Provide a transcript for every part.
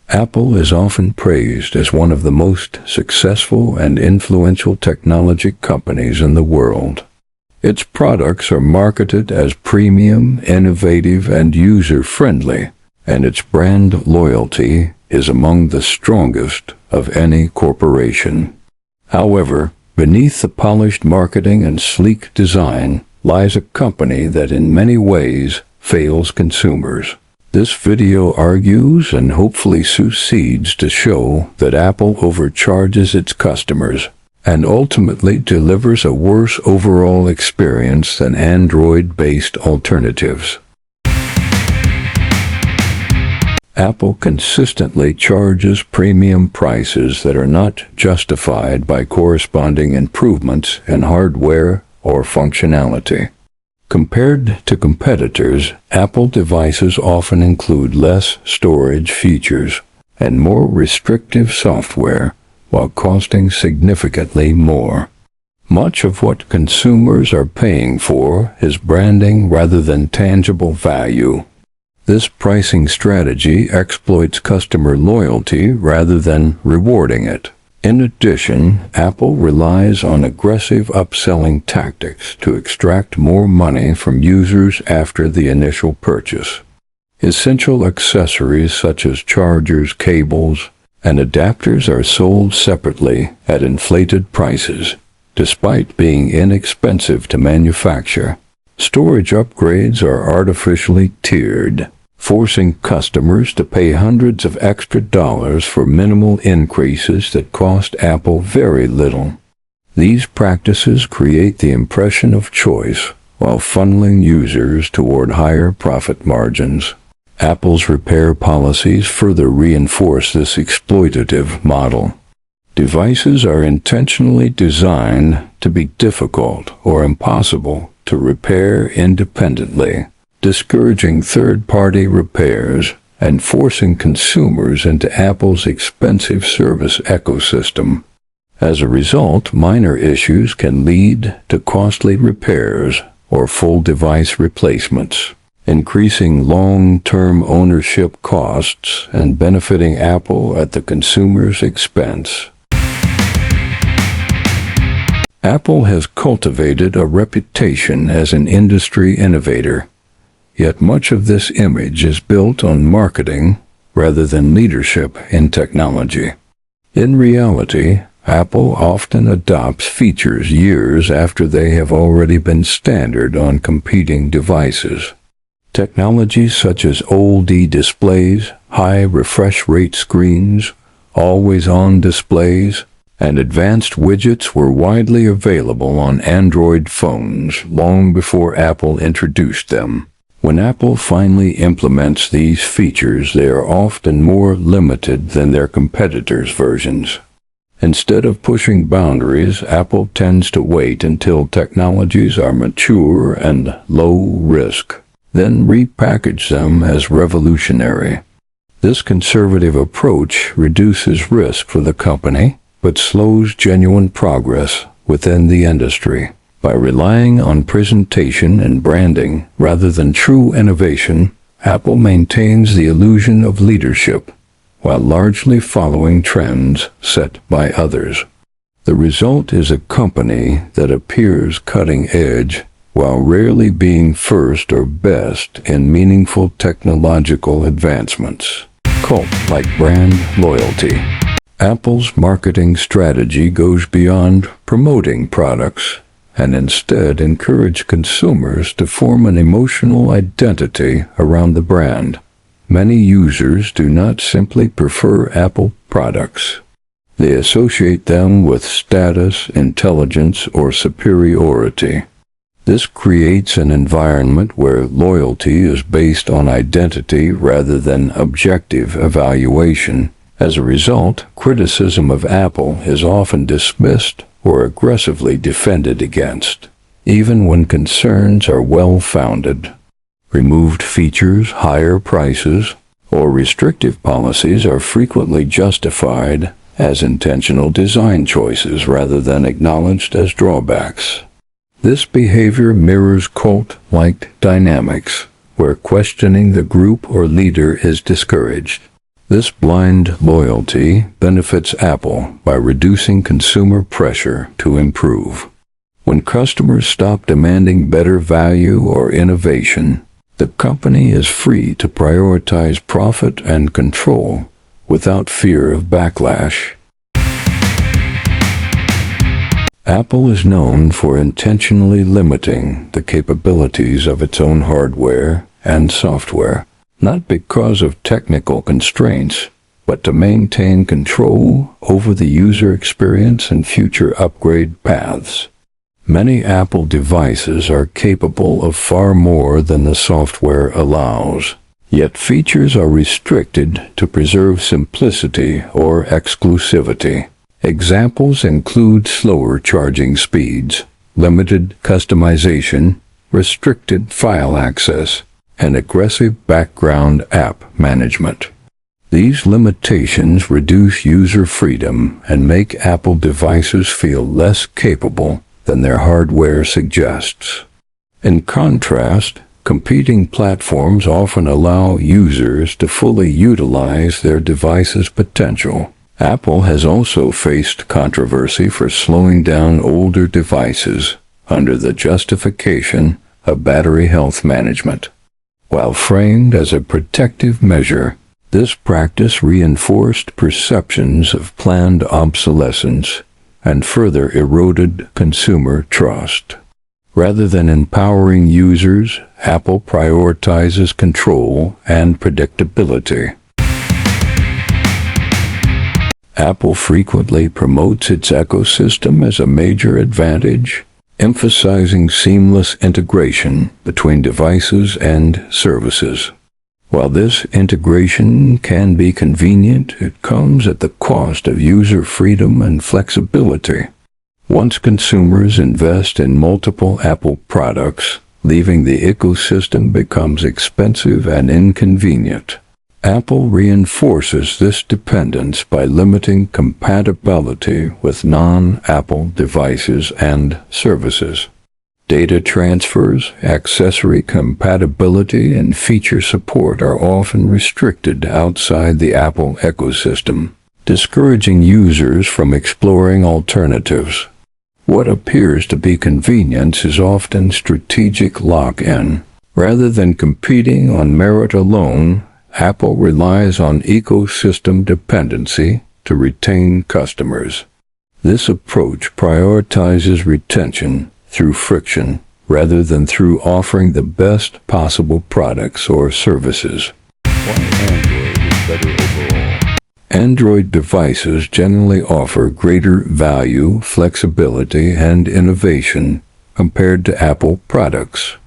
Apple is often praised as one of the most successful and influential technology companies in the world. Its products are marketed as premium, innovative, and user-friendly, and its brand loyalty is among the strongest of any corporation. However, beneath the polished marketing and sleek design lies a company that in many ways fails consumers. This video argues and hopefully succeeds to show that Apple overcharges its customers and ultimately delivers a worse overall experience than Android-based alternatives. Apple consistently charges premium prices that are not justified by corresponding improvements in hardware or functionality. Compared to competitors, Apple devices often include less storage features and more restrictive software, while costing significantly more. Much of what consumers are paying for is branding rather than tangible value. This pricing strategy exploits customer loyalty rather than rewarding it. In addition, Apple relies on aggressive upselling tactics to extract more money from users after the initial purchase. Essential accessories such as chargers, cables, and adapters are sold separately at inflated prices, despite being inexpensive to manufacture. Storage upgrades are artificially tiered, forcing customers to pay hundreds of extra dollars for minimal increases that cost Apple very little. These practices create the impression of choice while funneling users toward higher profit margins. Apple's repair policies further reinforce this exploitative model. Devices are intentionally designed to be difficult or impossible to repair independently, discouraging third-party repairs and forcing consumers into Apple's expensive service ecosystem. As a result, minor issues can lead to costly repairs or full device replacements, increasing long-term ownership costs and benefiting Apple at the consumer's expense. Apple has cultivated a reputation as an industry innovator. Yet much of this image is built on marketing rather than leadership in technology. In reality, Apple often adopts features years after they have already been standard on competing devices. Technologies such as OLED displays, high refresh rate screens, always-on displays, and advanced widgets were widely available on Android phones long before Apple introduced them. When Apple finally implements these features, they are often more limited than their competitors' versions. Instead of pushing boundaries, Apple tends to wait until technologies are mature and low risk, then repackage them as revolutionary. This conservative approach reduces risk for the company, but slows genuine progress within the industry. By relying on presentation and branding rather than true innovation, Apple maintains the illusion of leadership while largely following trends set by others. The result is a company that appears cutting edge while rarely being first or best in meaningful technological advancements. Cult-like brand loyalty. Apple's marketing strategy goes beyond promoting products and instead encourage consumers to form an emotional identity around the brand. Many users do not simply prefer Apple products. They associate them with status, intelligence, or superiority. This creates an environment where loyalty is based on identity rather than objective evaluation. As a result, criticism of Apple is often dismissed or aggressively defended against, even when concerns are well-founded. Removed features, higher prices, or restrictive policies are frequently justified as intentional design choices rather than acknowledged as drawbacks. This behavior mirrors cult-like dynamics, where questioning the group or leader is discouraged. This blind loyalty benefits Apple by reducing consumer pressure to improve. When customers stop demanding better value or innovation, the company is free to prioritize profit and control without fear of backlash. Apple is known for intentionally limiting the capabilities of its own hardware and software, not because of technical constraints, but to maintain control over the user experience and future upgrade paths. Many Apple devices are capable of far more than the software allows, yet features are restricted to preserve simplicity or exclusivity. Examples include slower charging speeds, limited customization, restricted file access, and aggressive background app management. These limitations reduce user freedom and make Apple devices feel less capable than their hardware suggests. In contrast, competing platforms often allow users to fully utilize their device's potential. Apple has also faced controversy for slowing down older devices under the justification of battery health management. While framed as a protective measure, this practice reinforced perceptions of planned obsolescence and further eroded consumer trust. Rather than empowering users, Apple prioritizes control and predictability. Apple frequently promotes its ecosystem as a major advantage, emphasizing seamless integration between devices and services. While this integration can be convenient, it comes at the cost of user freedom and flexibility. Once consumers invest in multiple Apple products, leaving the ecosystem becomes expensive and inconvenient. Apple reinforces this dependence by limiting compatibility with non-Apple devices and services. Data transfers, accessory compatibility, and feature support are often restricted outside the Apple ecosystem, discouraging users from exploring alternatives. What appears to be convenience is often strategic lock-in. Rather than competing on merit alone, Apple relies on ecosystem dependency to retain customers. This approach prioritizes retention through friction rather than through offering the best possible products or services. Why Android is better overall? Android devices generally offer greater value, flexibility, and innovation compared to Apple products.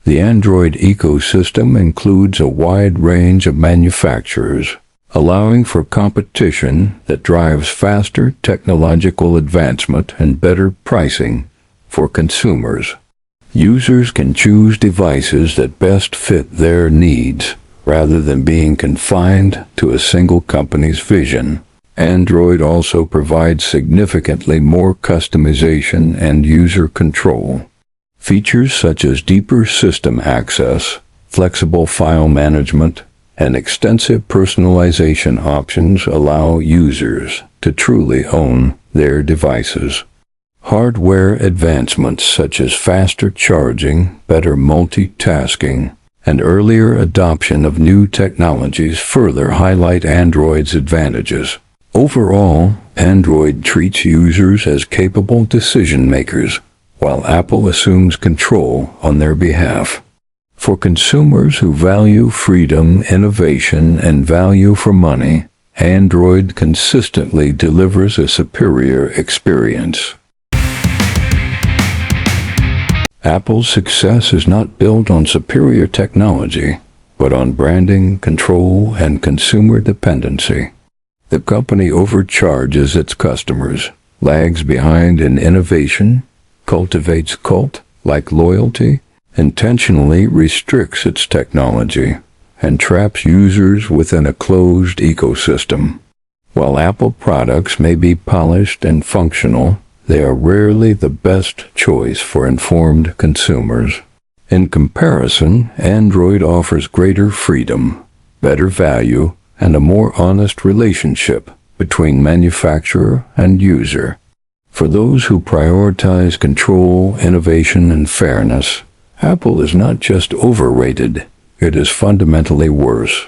The Android ecosystem includes a wide range of manufacturers, allowing for competition that drives faster technological advancement and better pricing for consumers. Users can choose devices that best fit their needs, rather than being confined to a single company's vision. Android also provides significantly more customization and user control. Features such as deeper system access, flexible file management, and extensive personalization options allow users to truly own their devices. Hardware advancements such as faster charging, better multitasking, and earlier adoption of new technologies further highlight Android's advantages. Overall, Android treats users as capable decision makers, while Apple assumes control on their behalf. For consumers who value freedom, innovation, and value for money, Android consistently delivers a superior experience. Apple's success is not built on superior technology, but on branding, control, and consumer dependency. The company overcharges its customers, lags behind in innovation, cultivates cult-like loyalty, intentionally restricts its technology, and traps users within a closed ecosystem. While Apple products may be polished and functional, they are rarely the best choice for informed consumers. In comparison, Android offers greater freedom, better value, and a more honest relationship between manufacturer and user. For those who prioritize control, innovation, and fairness, Apple is not just overrated, it is fundamentally worse.